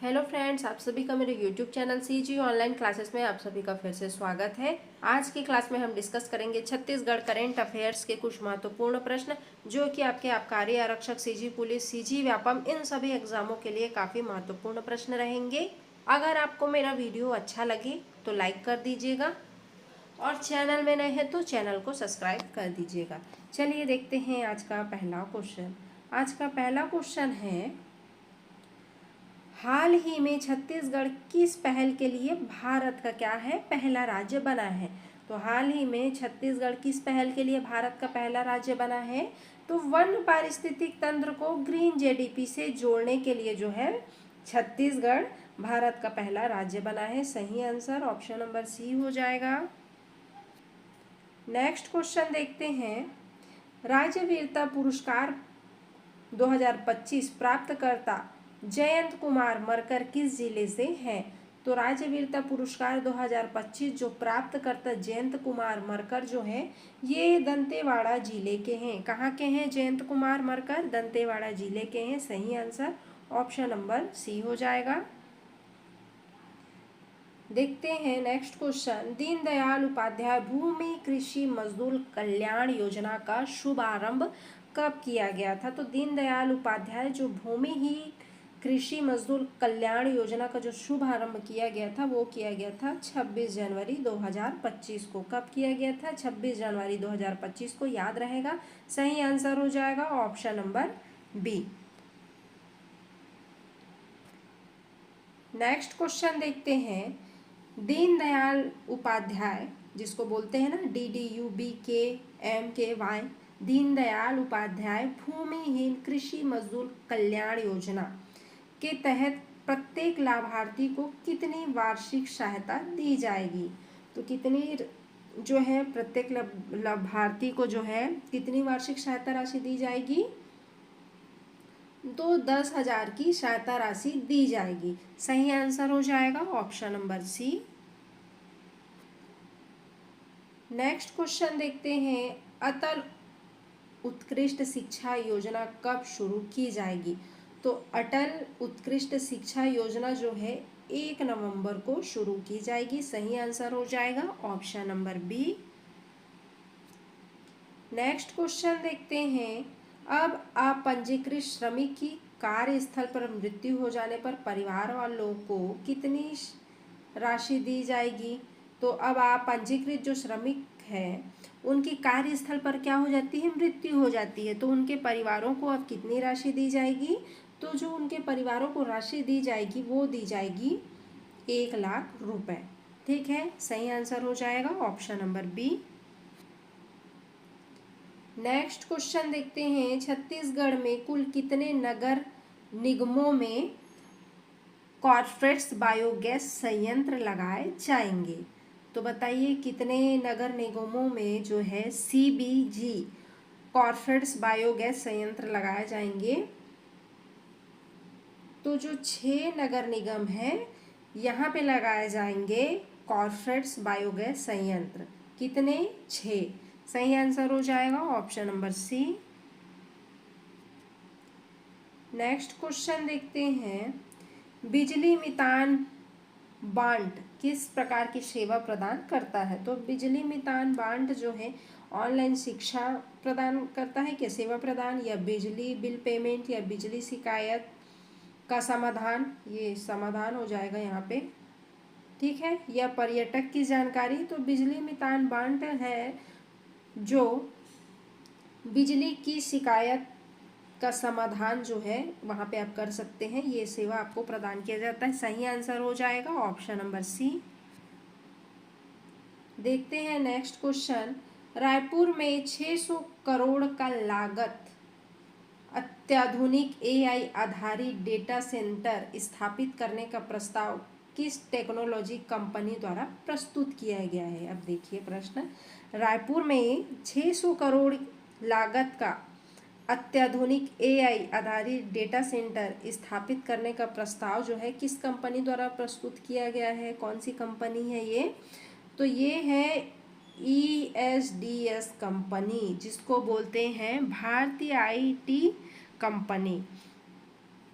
Hello friends, आप सभी का मेरे YouTube channel CG online classes में आप सभी का फिर से स्वागत है। आज की क्लास में हम डिस्कस करेंगे छत्तीसगढ़ करेंट अफेयर्स के कुछ महत्वपूर्ण प्रश्न जो कि आपके आबकारी आरक्षक, सीजी पुलिस, सीजी व्यापम इन सभी एग्जामों के लिए काफ़ी महत्वपूर्ण प्रश्न रहेंगे। अगर आपको मेरा वीडियो अच्छा लगे तो लाइक कर दीजिएगा और चैनल में नए हैं तो चैनल को सब्सक्राइब कर दीजिएगा। चलिए देखते हैं आज का पहला क्वेश्चन। आज का पहला क्वेश्चन है, हाल ही में छत्तीसगढ़ किस पहल के लिए भारत का क्या है पहला राज्य बना है। तो हाल ही में छत्तीसगढ़ किस पहल के लिए भारत का पहला राज्य बना है। तो वन पारिस्थितिक तंत्र को ग्रीन जेडीपी से जोड़ने के लिए जो है छत्तीसगढ़ भारत का पहला राज्य बना है। सही आंसर ऑप्शन नंबर सी हो जाएगा। नेक्स्ट क्वेश्चन देखते हैं, राज्य वीरता पुरस्कार 2025 प्राप्तकर्ता जयंत कुमार मरकर किस जिले से हैं। तो राज्य वीरता पुरस्कार 2025 जो प्राप्तकर्ता जयंत कुमार मरकर जो है ये दंतेवाड़ा जिले के हैं। कहाँ के हैं जयंत कुमार मरकर? दंतेवाड़ा जिले के हैं। सही आंसर ऑप्शन नंबर सी हो जाएगा। देखते हैं नेक्स्ट क्वेश्चन, दीनदयाल उपाध्याय भूमि कृषि मजदूर कल्याण योजना का शुभारंभ कब किया गया था। तो दीनदयाल उपाध्याय जो भूमि ही कृषि मजदूर कल्याण योजना का जो शुभारंभ किया गया था वो किया गया था 26 जनवरी 2025 को। कब किया गया था? 26 जनवरी 2025 को, याद रहेगा। सही आंसर हो जाएगा option number B. Next question देखते हैं, दीनदयाल उपाध्याय जिसको बोलते हैं ना DDUBKMKY, दीनदयाल उपाध्याय भूमिहीन कृषि मजदूर कल्याण योजना के तहत प्रत्येक लाभार्थी को कितनी वार्षिक सहायता दी जाएगी। तो कितनी जो है प्रत्येक लाभार्थी को जो है कितनी वार्षिक सहायता राशि दी जाएगी। तो 10,000 की सहायता राशि दी जाएगी। सही आंसर हो जाएगा option number C. Next question देखते हैं, अटल उत्कृष्ट शिक्षा योजना कब शुरू की जाएगी। तो अटल उत्कृष्ट शिक्षा योजना जो है 1 नवंबर को शुरू की जाएगी। सही आंसर हो जाएगा option number B. Next question देखते हैं, अब अपंजीकृत श्रमिक की कार्यस्थल पर मृत्यु हो जाने पर परिवार वालों को कितनी राशि दी जाएगी। तो अब अपंजीकृत जो श्रमिक है उनकी कार्यस्थल पर क्या हो जाती है? मृत्यु हो जाती है। तो उनके परिवारों को अब कितनी राशि दी जाएगी। तो जो उनके परिवारों को राशि दी जाएगी वो दी जाएगी 1,00,000 रुपए। ठीक है, सही आंसर हो जाएगा option number B. Next question देखते हैं, छत्तीसगढ़ में कुल कितने नगर निगमों में कॉर्पोरेट्स बायोगैस संयंत्र लगाए जाएंगे। तो बताइए कितने नगर निगमों में जो है CBG कॉर्पोरेट्स बायोगैस संयंत्र लगाए जाएंगे। तो जो 6 नगर निगम है यहाँ पे लगाए जाएंगे कॉर्पोरेट्स बायोगैस संयंत्र। कितने? 6। सही आंसर हो जाएगा option number C. Next question देखते हैं, बिजली मितान बांट किस प्रकार की सेवा प्रदान करता है। तो बिजली मितान बांट जो है ऑनलाइन शिक्षा प्रदान करता है, क्या सेवा प्रदान, या बिजली बिल पेमेंट, या बिजली शिकायत का समाधान, ये समाधान हो जाएगा यहाँ पे। ठीक है, या पर्यटक की जानकारी। तो बिजली मितान बांट है जो बिजली की शिकायत का समाधान जो है वहाँ पे आप कर सकते हैं, ये सेवा आपको प्रदान किया जाता है। सही आंसर हो जाएगा ऑप्शन नंबर सी। देखते हैं नेक्स्ट क्वेश्चन, रायपुर में 600 करोड़ का लागत अत्याधुनिक AI आधारित डेटा सेंटर स्थापित करने का प्रस्ताव किस टेक्नोलॉजी कंपनी द्वारा प्रस्तुत किया गया है। अब देखिए प्रश्न, रायपुर में 600 करोड़ लागत का अत्याधुनिक AI आधारित डेटा सेंटर स्थापित करने का प्रस्ताव जो है किस कंपनी द्वारा प्रस्तुत किया गया है। कौन सी कंपनी है ये? तो ये है ESDS कंपनी, जिसको बोलते हैं भारतीय IT कंपनी।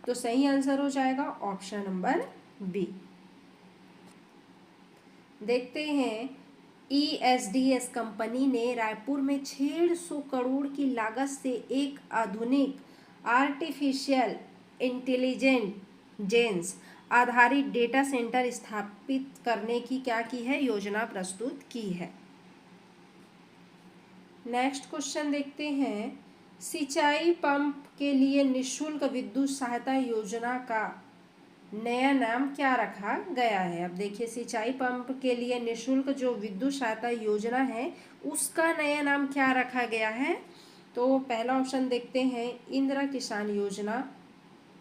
तो सही आंसर हो जाएगा ऑप्शन नंबर बी। देखते हैं, ESDS कंपनी ने रायपुर में 150 करोड़ की लागत से एक आधुनिक आर्टिफिशियल इंटेलिजेंस आधारित डेटा सेंटर स्थापित करने की क्या की है, योजना प्रस्तुत की है। नेक्स्ट क्वेश्चन देखते हैं, सिंचाई पंप के लिए निःशुल्क विद्युत सहायता योजना का नया नाम क्या रखा गया है। अब देखिए, सिंचाई पंप के लिए निःशुल्क जो विद्युत सहायता योजना है उसका नया नाम क्या रखा गया है। तो पहला ऑप्शन देखते हैं, इंदिरा किसान योजना,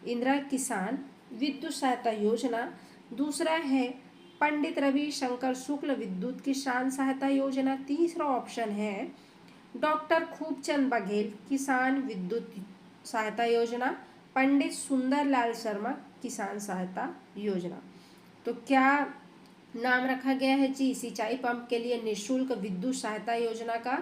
इंदिरा किसान विद्युत सहायता योजना। दूसरा है पंडित रविशंकर शुक्ल विद्युत किसान सहायता योजना। तीसरा ऑप्शन है डॉक्टर खूबचंद बघेल किसान विद्युत सहायता योजना। पंडित सुंदरलाल शर्मा किसान सहायता योजना। तो क्या नाम रखा गया है जी सिंचाई पंप के लिए निःशुल्क विद्युत सहायता योजना का?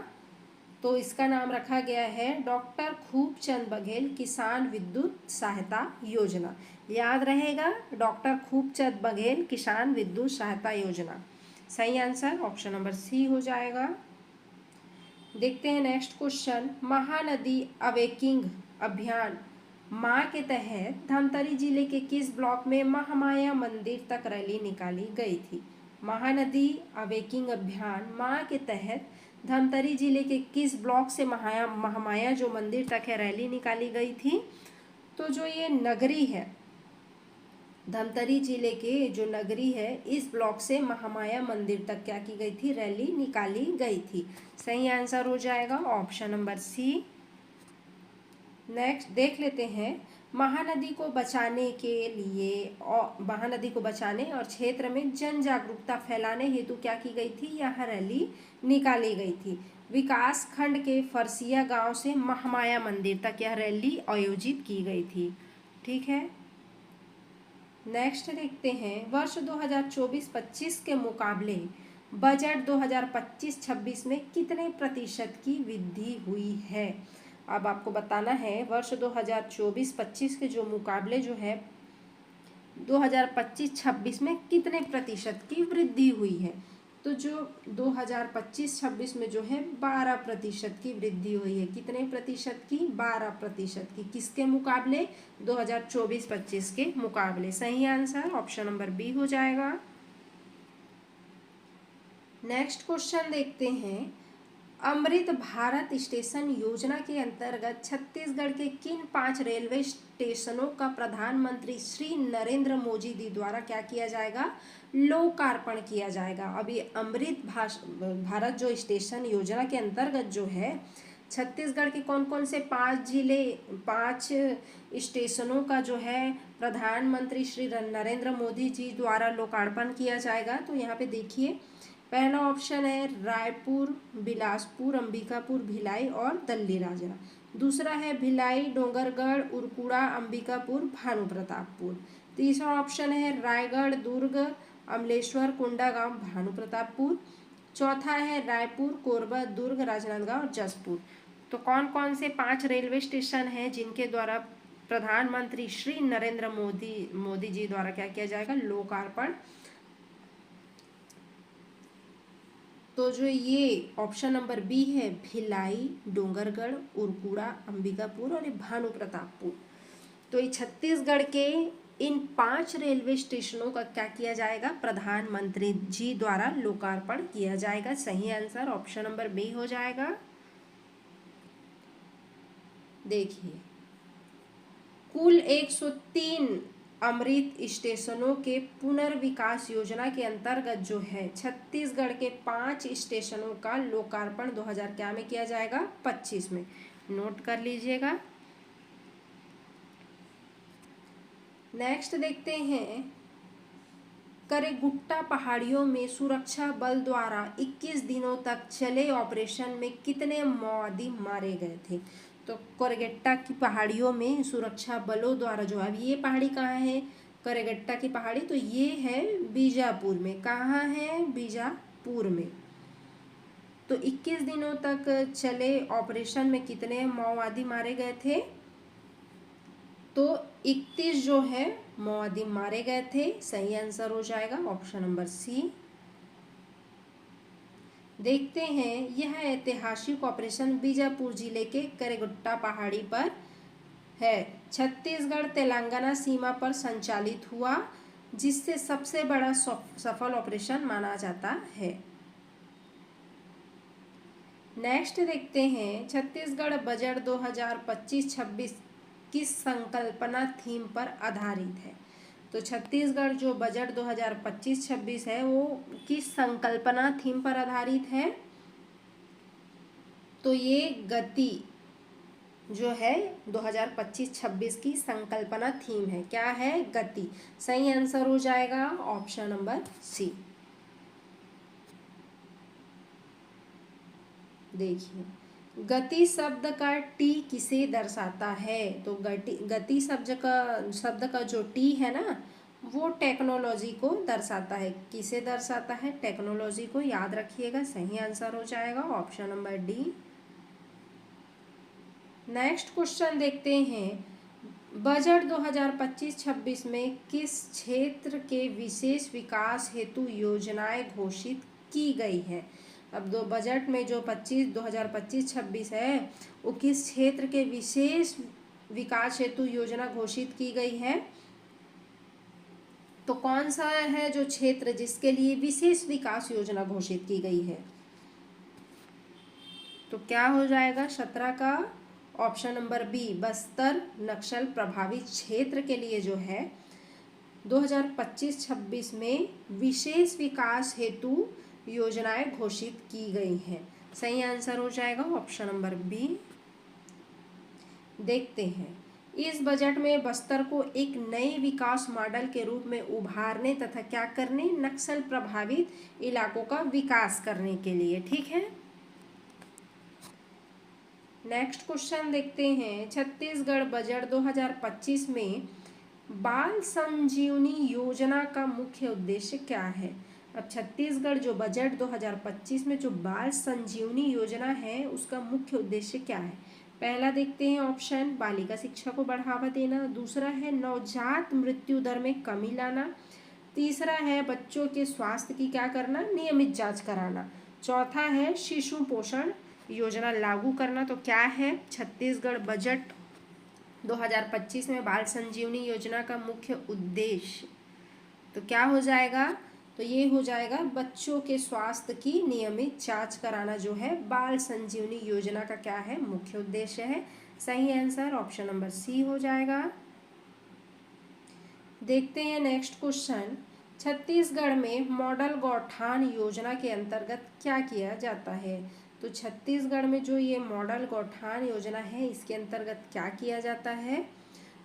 तो इसका नाम रखा गया है डॉक्टर खूबचंद बघेल किसान विद्युत सहायता योजना। याद रहेगा, डॉक्टर खूबचंद बघेल किसान विद्युत सहायता योजना। सही आंसर ऑप्शन नंबर सी हो जाएगा। देखते हैं नेक्स्ट क्वेश्चन, महानदी अवेकिंग अभियान माह के तहत धमतरी जिले के किस ब्लॉक में महामाया मंदिर तक रैली निकाली गई थी। महानदी अवेकिंग अभियान माह के तहत धमतरी जिले के किस ब्लॉक से महामाया जो मंदिर तक है रैली निकाली गई थी। तो जो ये नगरी है, धमतरी जिले के जो नगरी है, इस ब्लॉक से महामाया मंदिर तक क्या की गई थी, रैली निकाली गई थी। सही आंसर हो जाएगा ऑप्शन नंबर सी। नेक्स्ट देख लेते हैं, महानदी को बचाने और क्षेत्र में जन जागरूकता फैलाने हेतु क्या की गई थी, यह रैली निकाली गई थी। विकास खंड के फरसिया गांव से महामाया मंदिर तक यह रैली आयोजित की गई थी। ठीक है, नेक्स्ट देखते हैं, वर्ष 2024-25 के मुकाबले बजट 2025-26 में कितने प्रतिशत की वृद्धि हुई है। अब आपको बताना है वर्ष 2024-25 के जो मुकाबले जो है 2025-26 में कितने प्रतिशत की वृद्धि हुई है। तो जो 2025-26 में जो है 12% की वृद्धि हुई है। कितने प्रतिशत की, 12% की। किसके मुकाबले, 2024-25 के मुकाबले। सही आंसर ऑप्शन नंबर बी हो जाएगा। नेक्स्ट क्वेश्चन देखते हैं, अमृत भारत स्टेशन योजना के अंतर्गत छत्तीसगढ़ के किन 5 रेलवे स्टेशनों का प्रधानमंत्री श्री नरेंद्र मोदी जी द्वारा क्या किया जाएगा, लोकार्पण किया जाएगा। अब ये अमृत भारत जो स्टेशन योजना के अंतर्गत जो है छत्तीसगढ़ के कौन कौन से 5 स्टेशनों का जो है प्रधानमंत्री श्री नरेंद्र मोदी जी द्वारा लोकार्पण किया जाएगा। तो यहाँ पे देखिए, पहला ऑप्शन है रायपुर, बिलासपुर, अंबिकापुर, भिलाई और दल्लीराजा। दूसरा है भिलाई, डोंगरगढ़, उरकुड़ा, अंबिकापुर, भानुप्रतापपुर। तीसरा ऑप्शन है रायगढ़, दुर्ग, अमलेश्वर, कोंडागांव, भानुप्रतापपुर। चौथा है रायपुर, कोरबा, दुर्ग, राजनांदगांव और जसपुर। तो कौन कौन से 5 रेलवे स्टेशन हैं जिनके द्वारा प्रधानमंत्री श्री नरेंद्र मोदी जी द्वारा क्या किया जाएगा, लोकार्पण। तो जो ये ऑप्शन नंबर बी है, भिलाई, डोंगरगढ़, उरकुड़ा, अंबिकापुर और भानुप्रतापपुर। तो ये छत्तीसगढ़ के इन 5 रेलवे स्टेशनों का क्या किया जाएगा, प्रधानमंत्री जी द्वारा लोकार्पण किया जाएगा। सही आंसर ऑप्शन नंबर बी हो जाएगा। देखिए, कुल 103 अमृत स्टेशनों के पुनर्विकास योजना के अंतर्गत जो है छत्तीसगढ़ के 5 स्टेशनों का लोकार्पण 2000 क्या में किया जाएगा, 25 में। नोट कर लीजिएगा। नेक्स्ट देखते हैं, करेगुट्टा पहाड़ियों में सुरक्षा बल द्वारा 21 दिनों तक चले ऑपरेशन में कितने माओवादी मारे गए थे। तो करेगट्टा की पहाड़ियों में सुरक्षा बलों द्वारा जो है, ये पहाड़ी कहाँ है, करेगट्टा की पहाड़ी, तो ये है बीजापुर में। कहाँ है, बीजापुर में। तो 21 दिनों तक चले ऑपरेशन में कितने माओवादी मारे गए थे, तो 31 जो है मुआदिम मारे गए थे। सही आंसर हो जाएगा ऑप्शन नंबर सी। देखते हैं, यह ऐतिहासिक ऑपरेशन बीजापुर जिले के करेगुट्टा पहाड़ी पर है, छत्तीसगढ़ तेलंगाना सीमा पर संचालित हुआ, जिससे सबसे बड़ा सफल ऑपरेशन माना जाता है। नेक्स्ट देखते हैं, छत्तीसगढ़ बजट 2025-26 किस संकल्पना थीम पर आधारित है। तो छत्तीसगढ़ जो बजट 2025-26 है वो किस संकल्पना थीम पर आधारित है। तो ये गति जो है 2025-26 की संकल्पना थीम है। क्या है? गति। सही आंसर हो जाएगा ऑप्शन नंबर सी। देखिए, गति शब्द का टी किसे दर्शाता है। तो गति शब्द का जो टी है ना, वो टेक्नोलॉजी को दर्शाता है। किसे दर्शाता है? टेक्नोलॉजी को। याद रखिएगा। सही आंसर हो जाएगा option number D. Next question देखते हैं, बजट 2025-26 में किस क्षेत्र के विशेष विकास हेतु योजनाएं घोषित की गई है। अब बजट में जो 2025-26 है वो किस क्षेत्र के विशेष विकास हेतु योजना घोषित की गई है। तो कौन सा है जो क्षेत्र जिसके लिए विशेष विकास योजना घोषित की गई है। तो क्या हो जाएगा 17 का ऑप्शन नंबर बी, बस्तर नक्सल प्रभावित क्षेत्र के लिए जो है 2025-26 में विशेष विकास हेतु योजनाएं घोषित की गई हैं। सही आंसर हो जाएगा ऑप्शन नंबर बी। देखते हैं, इस बजट में बस्तर को एक नए विकास मॉडल के रूप में उभारने तथा क्या करने, नक्सल प्रभावित इलाकों का विकास करने के लिए। ठीक है। नेक्स्ट क्वेश्चन देखते हैं, छत्तीसगढ़ बजट 2025 में बाल संजीवनी योजना का मुख्य उद्देश्य क्या है। अब छत्तीसगढ़ जो बजट 2025 में जो बाल संजीवनी योजना है उसका मुख्य उद्देश्य क्या है। पहला देखते हैं ऑप्शन, बालिका शिक्षा को बढ़ावा देना। दूसरा है नवजात मृत्यु दर में कमी लाना। तीसरा है बच्चों के स्वास्थ्य की क्या करना, नियमित जांच कराना। चौथा है शिशु पोषण योजना लागू करना। तो क्या है छत्तीसगढ़ बजट 2025 में बाल संजीवनी योजना का मुख्य उद्देश्य। तो क्या हो जाएगा, तो ये हो जाएगा बच्चों के स्वास्थ्य की नियमित जांच कराना जो है बाल संजीवनी योजना का क्या है, मुख्य उद्देश्य है। सही आंसर ऑप्शन नंबर सी हो जाएगा। देखते हैं नेक्स्ट क्वेश्चन, छत्तीसगढ़ में मॉडल गौठान योजना के अंतर्गत क्या किया जाता है। तो छत्तीसगढ़ में जो ये मॉडल गौठान योजना है इसके अंतर्गत क्या किया जाता है।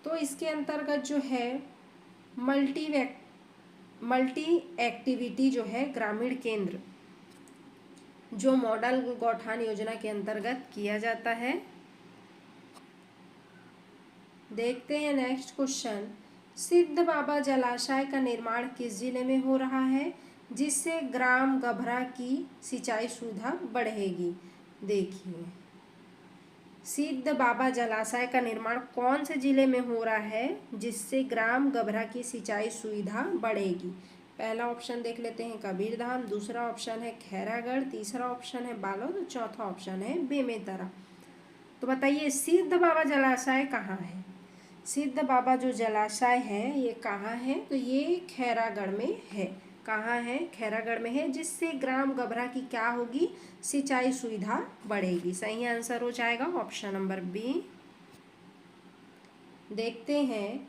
तो इसके अंतर्गत जो है मल्टी एक्टिविटी जो है ग्रामीण केंद्र जो मॉडल गौठान योजना के अंतर्गत किया जाता है। देखते हैं नेक्स्ट क्वेश्चन, सिद्ध बाबा जलाशय का निर्माण किस जिले में हो रहा है जिससे ग्राम गभरा की सिंचाई सुविधा बढ़ेगी। देखिए, सिद्ध बाबा जलाशय का निर्माण कौन से जिले में हो रहा है जिससे ग्राम गभरा की सिंचाई सुविधा बढ़ेगी। पहला ऑप्शन देख लेते हैं कबीरधाम, दूसरा ऑप्शन है खैरागढ़, तीसरा ऑप्शन है बालोद और चौथा ऑप्शन है बेमेतरा। तो बताइए सिद्ध बाबा जलाशय कहाँ है। सिद्ध बाबा जो जलाशय है ये कहाँ है, तो ये खैरागढ़ में है। कहाँ है, खैरागढ़ में है, जिससे ग्राम गभरा की क्या होगी, सिंचाई सुविधा बढ़ेगी। सही आंसर हो जाएगा ऑप्शन नंबर बी। देखते हैं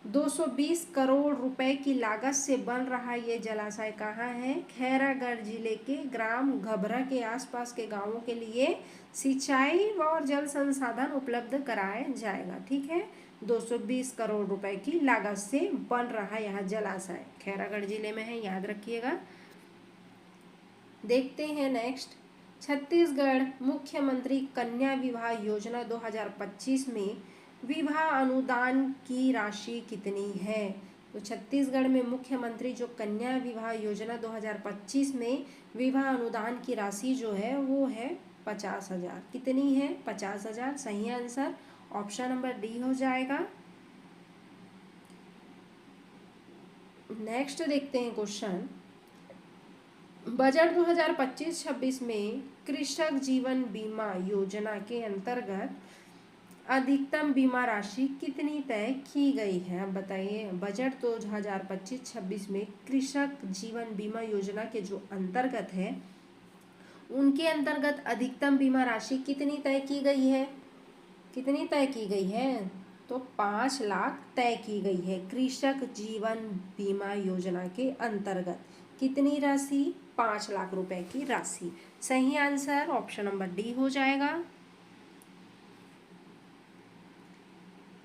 220 करोड़ रुपए की लागत से बन रहा ये जलाशय कहाँ है, खैरागढ़ जिले के ग्राम गभरा के आसपास के गांवों के लिए सिंचाई और जल संसाधन उपलब्ध कराया जाएगा। ठीक है, 220 करोड़ रुपए की लागत से बन रहा यह जलाशय खैरागढ़ जिले में है, याद रखिएगा। देखते हैं नेक्स्ट, छत्तीसगढ़ मुख्यमंत्री कन्या विवाह योजना 2025 में विवाह अनुदान की राशि कितनी है। तो छत्तीसगढ़ में मुख्यमंत्री जो कन्या विवाह योजना 2025 में विवाह अनुदान की राशि जो है वो है 50,000। कितनी है, 50,000। सही आंसर ऑप्शन नंबर डी हो जाएगा। नेक्स्ट देखते हैं क्वेश्चन, बजट 2025-26 में कृषक जीवन बीमा योजना के अंतर्गत अधिकतम बीमा राशि कितनी तय की गई है। अब बताइए, बजट 2025-26 में कृषक जीवन बीमा योजना के जो अंतर्गत है, उनके अंतर्गत अधिकतम बीमा राशि कितनी तय की गई है, कितनी तय की गई है, तो 5 लाख तय की गई है। कृषक जीवन बीमा योजना के अंतर्गत कितनी राशि, 5 लाख रुपए की राशि। सही आंसर ऑप्शन नंबर डी हो जाएगा।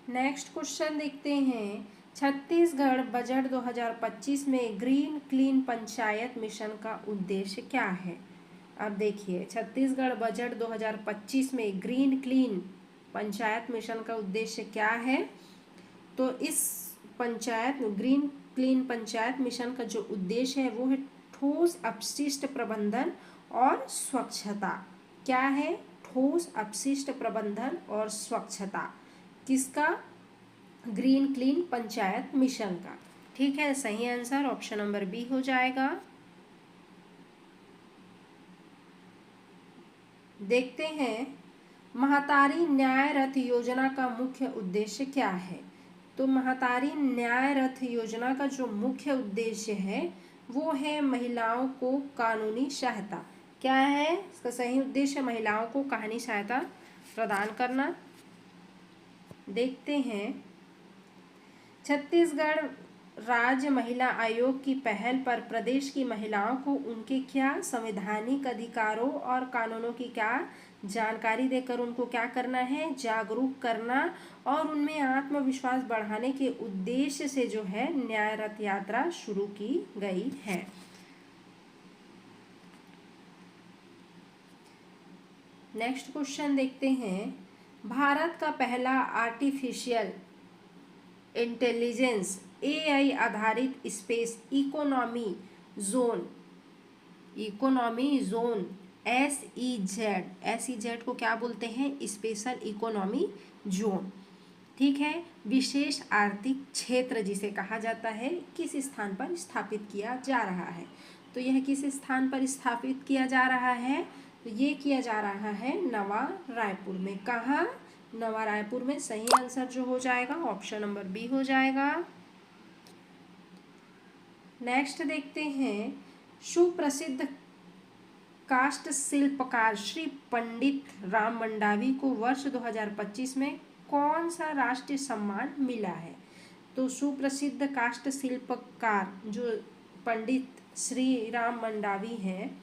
नेक्स्ट क्वेश्चन देखते हैं, छत्तीसगढ़ बजट 2025 में ग्रीन क्लीन पंचायत मिशन का उद्देश्य क्या है। अब देखिए, छत्तीसगढ़ बजट 2025 में ग्रीन क्लीन पंचायत मिशन का उद्देश्य क्या है। तो इस panchayat green clean panchayat mission का जो उद्देश्य है वो है ठोस अपशिष्ट प्रबंधन और स्वच्छता। क्या है, ठोस अपशिष्ट प्रबंधन और स्वच्छता। किसका, ग्रीन क्लीन पंचायत मिशन का। ठीक है, सही आंसर ऑप्शन नंबर बी हो जाएगा। देखते हैं, महतारी न्याय रथ योजना का मुख्य उद्देश्य क्या है। तो महतारी न्याय रथ योजना का जो मुख्य उद्देश्य है वो है महिलाओं को कानूनी सहायता। क्या है इसका सही उद्देश्य, महिलाओं को कानूनी सहायता प्रदान करना। देखते हैं, छत्तीसगढ़ राज्य महिला आयोग की पहल पर प्रदेश की महिलाओं को उनके क्या संवैधानिक अधिकारों और कानूनों की क्या जानकारी देकर उनको क्या करना है, जागरूक करना और उनमें आत्मविश्वास बढ़ाने के उद्देश्य से जो है न्याय रथ यात्रा शुरू की गई है। नेक्स्ट क्वेश्चन देखते हैं, भारत का पहला आर्टिफिशियल इंटेलिजेंस AI आधारित स्पेस इकोनॉमी जोन SEZ को क्या बोलते हैं, स्पेशल इकोनॉमी जोन। ठीक है, विशेष आर्थिक क्षेत्र जिसे कहा जाता है, किस स्थान पर स्थापित किया जा रहा है। तो यह किस स्थान पर स्थापित किया जा रहा है, तो ये किया जा रहा है नवा रायपुर में। कहाँ, नवा रायपुर में। सही आंसर जो हो जाएगा ऑप्शन नंबर बी हो जाएगा। नेक्स्ट देखते हैं, सुप्रसिद्ध काष्ठ शिल्पकार श्री पंडित राम मंडावी को वर्ष 2025 में कौन सा राष्ट्रीय सम्मान मिला है। तो सुप्रसिद्ध काष्ठ शिल्पकार जो पंडित श्री राम मंडावी हैं,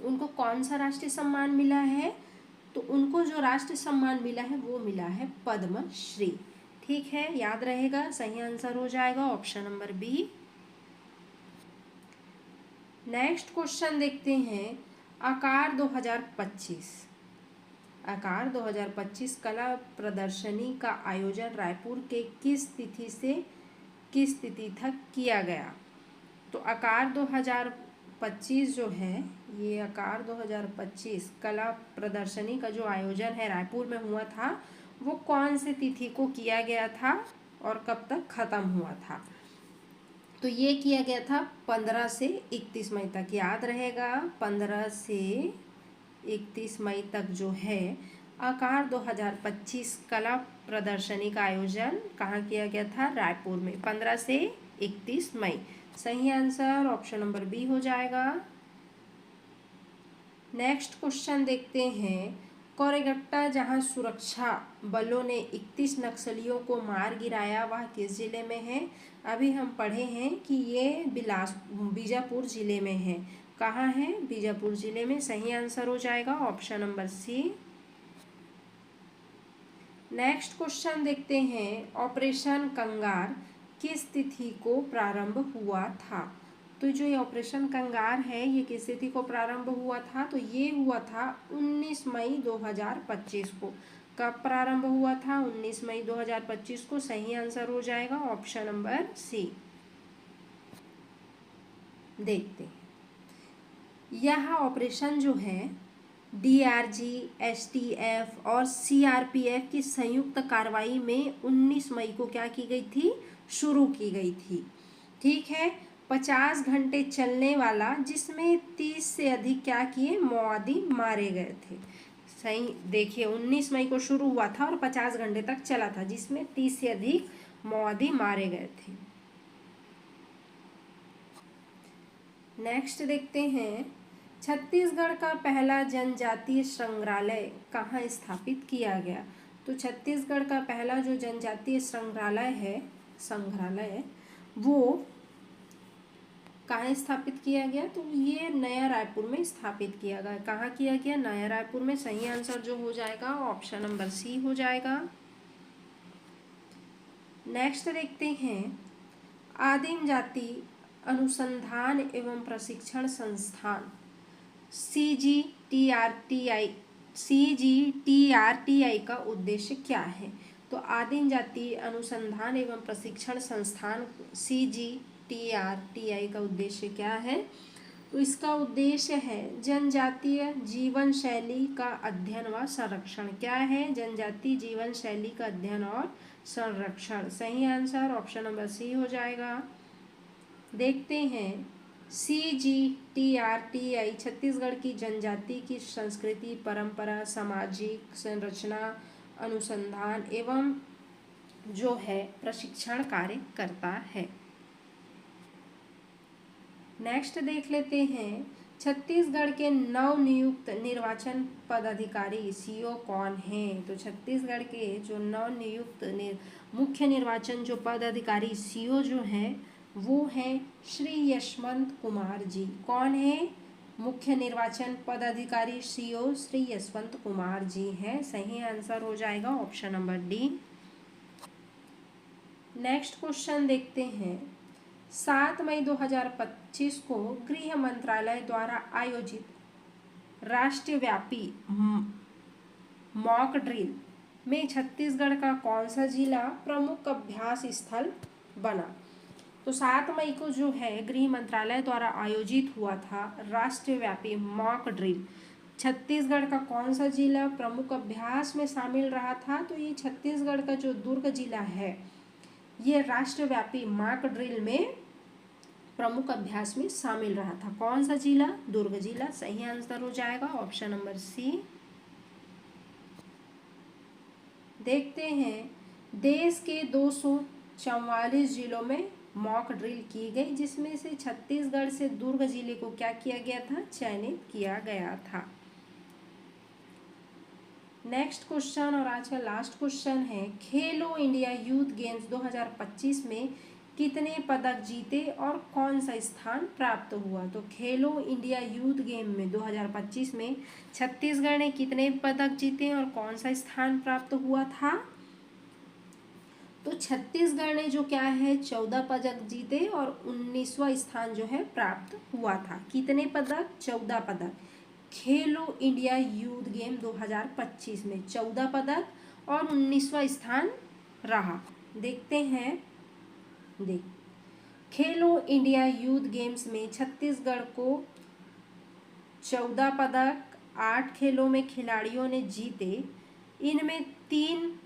उनको कौन सा राष्ट्रीय सम्मान मिला है। तो उनको जो राष्ट्रीय सम्मान मिला है वो मिला है पद्मश्री। ठीक है, याद रहेगा, सही आंसर हो जाएगा option number B. Next question देखते हैं, आकार 2025 कला प्रदर्शनी का आयोजन रायपुर के किस तिथि से किस तिथि तक किया गया। तो आकार 2025 जो है, ये आकार 2025 कला प्रदर्शनी का जो आयोजन है रायपुर में हुआ था, वो कौन से तिथि को किया गया था और कब तक खत्म हुआ था। तो ये किया गया था 15 से 31 मई तक। याद रहेगा, 15 से 31 मई तक जो है आकार 2025 कला प्रदर्शनी का आयोजन कहाँ किया गया था, रायपुर में, 15 से 31 मई। सही आंसर ऑप्शन नंबर बी हो जाएगा। नेक्स्ट क्वेश्चन देखते हैं, कोरेगट्टा जहां सुरक्षा बलों ने 31 नक्सलियों को मार गिराया, वह किस जिले में है। अभी हम पढ़े हैं कि ये बीजापुर जिले में है। कहाँ है, बीजापुर जिले में। सही आंसर हो जाएगा option number C. Next question देखते हैं, ऑपरेशन कंगार किस तिथि को प्रारंभ हुआ था। तो जो ये ऑपरेशन कंगार है ये किस तिथि को प्रारंभ हुआ था, तो ये हुआ था 19 मई 2025 को। कब प्रारंभ हुआ था, 19 मई 2025 को। सही आंसर हो जाएगा ऑप्शन नंबर सी। देखते हैं, यह ऑपरेशन जो है DRG, STF और CRPF की संयुक्त कार्रवाई में 19 मई को क्या की गई थी, शुरू की गई थी। ठीक है। 50 घंटे चलने वाला जिसमें 30 से अधिक क्या किए, माओवादी मारे गए थे। सही देखिए, 19 मई को शुरू हुआ था और 50 घंटे तक चला था, जिसमें 30 से अधिक माओवादी मारे गए थे। नेक्स्ट देखते हैं, छत्तीसगढ़ का पहला जनजातीय संग्रहालय कहाँ स्थापित किया गया। तो छत्तीसगढ़ का पहला जो जनजातीय संग्रहालय है वो कहाँ स्थापित किया गया, तो ये नया रायपुर में स्थापित किया गया। कहाँ किया गया, नया रायपुर में। सही आंसर जो हो जाएगा ऑप्शन नंबर सी हो जाएगा। नेक्स्ट देखते हैं, आदिम जाति अनुसंधान एवं प्रशिक्षण संस्थान CGTRTI का उद्देश्य क्या है। तो आदिम जाति अनुसंधान एवं प्रशिक्षण संस्थान CGTRTI का उद्देश्य क्या है, तो इसका उद्देश्य है जनजातीय जीवन शैली का अध्ययन व संरक्षण। क्या है, जनजातीय जीवन शैली का अध्ययन और संरक्षण। सही आंसर ऑप्शन नंबर सी हो जाएगा। देखते हैं, CGTRTI छत्तीसगढ़ की जनजाति की संस्कृति, परंपरा, सामाजिक संरचना, अनुसंधान एवं जो है प्रशिक्षण कार्य करता है। नेक्स्ट देख लेते हैं, छत्तीसगढ़ के नवनियुक्त निर्वाचन पदाधिकारी CO कौन हैं। तो छत्तीसगढ़ के जो नवनियुक्त मुख्य निर्वाचन जो पदाधिकारी CO जो हैं वो हैं श्री यशवंत कुमार जी। कौन है, मुख्य निर्वाचन पदाधिकारी CO श्री यशवंत कुमार जी हैं। सही आंसर हो जाएगा option number D. Next question देखते हैं, 7 मई 2025 को गृह मंत्रालय द्वारा आयोजित राष्ट्रव्यापी मॉक ड्रिल में छत्तीसगढ़ का कौन सा जिला प्रमुख अभ्यास स्थल बना। तो 7 मई को जो है गृह मंत्रालय द्वारा आयोजित हुआ था राष्ट्रव्यापी मॉक ड्रिल, छत्तीसगढ़ का कौन सा जिला प्रमुख अभ्यास में शामिल रहा था। तो ये छत्तीसगढ़ का जो दुर्ग जिला है ये राष्ट्रव्यापी मॉक ड्रिल में प्रमुख अभ्यास में शामिल रहा था। कौन सा जिला, दुर्ग जिला। सही आंसर हो जाएगा ऑप्शन नंबर सी। देखते हैं, देश के 244 जिलों में मॉक ड्रिल की गई, जिसमें से छत्तीसगढ़ से दुर्ग जिले को क्या किया गया था, चयनित किया गया था। नेक्स्ट क्वेश्चन और आज का लास्ट क्वेश्चन है, खेलो इंडिया यूथ गेम्स 2025 में कितने पदक जीते और कौन सा स्थान प्राप्त हुआ। तो खेलो इंडिया यूथ गेम में 2025 में छत्तीसगढ़ ने कितने पदक जीते और कौन सा स्थान प्राप्त हुआ था। तो छत्तीसगढ़ ने जो क्या है 14 पदक जीते और 19वां स्थान जो है प्राप्त हुआ था। कितने पदक, 14 पदक। खेलो इंडिया यूथ गेम 2025 में 14 पदक और 19वां स्थान रहा। देखते हैं, खेलो इंडिया यूथ गेम्स में छत्तीसगढ़ को 14 पदक 8 खेलों में खिलाड़ियों ने जीते। इनमें 3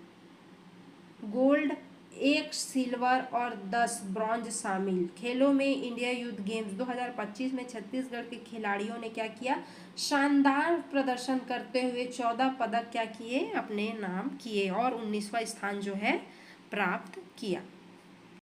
गोल्ड, 1 सिल्वर और 10 ब्रॉन्ज शामिल। खेलों में इंडिया यूथ गेम्स 2025 में छत्तीसगढ़ के खिलाड़ियों ने क्या किया, शानदार प्रदर्शन करते हुए 14 पदक क्या किए, अपने नाम किए और 19वां स्थान जो है प्राप्त किया।